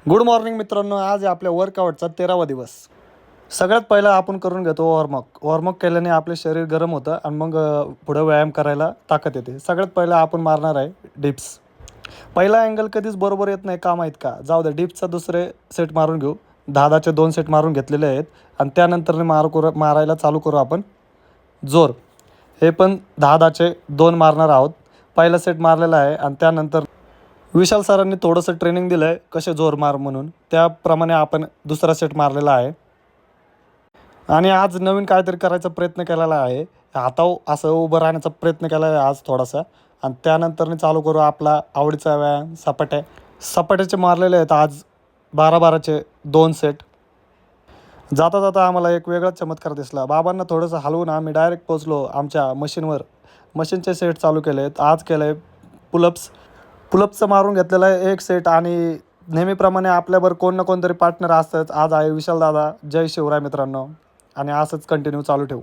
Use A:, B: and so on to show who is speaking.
A: Good morning मित्रांनो, आज आहे आपल्या वर्कआउटचा 13वा दिवस. सगळ्यात पहिलं आपण करून घेतो वॉर्मअप केल्याने आपले शरीर गरम होतं आणि मग पुढं व्यायाम करायला ताकद येते. सगळ्यात पहिलं आपण मारणार आहे डिप्स. पहिला अँगल कधीच बरोबर येत नाही का माहीत का? जाऊ दे, डिप्सचा दुसरे सेट मारून घेऊ. 10-10चे 2 सेट मारून घेतलेले आहेत आणि त्यानंतर मारायला चालू करू आपण जोर. हे पण 10-10चे 2 मारणार आहोत. पहिला सेट मारलेला आहे आणि त्यानंतर विशाल सरांनी थोडंसं ट्रेनिंग दिलं आहे कसे जोर मार म्हणून, त्याप्रमाणे आपण दुसरा सेट मारलेला आहे. आणि आज नवीन काहीतरी करायचा प्रयत्न केलेला आहे. हातावर असं उभं राहण्याचा प्रयत्न केला आहे आज थोडासा. आणि त्यानंतर चालू करू आपला आवडीचा व्यायाम सपाट्या. सपाट्याचे मारलेले आहेत आज 12-12चे 2 सेट. जाता जाता आम्हाला एक वेगळाच चमत्कार दिसला. बाबांना थोडंसं हलवून आम्ही डायरेक्ट पोचलो आमच्या मशीनवर. मशीनचे सेट चालू केले आहेत. आज केलं आहे पुलअप्सचं मारून घेतलेलं आहे एक सेट. आणि नेहमीप्रमाणे आपल्याबरोबर कोण ना कोणतरी पार्टनर असतंच. आज आहे विशाल दादा. जय शिवराय मित्रांनो. आणि असंच कंटिन्यू चालू ठेवू.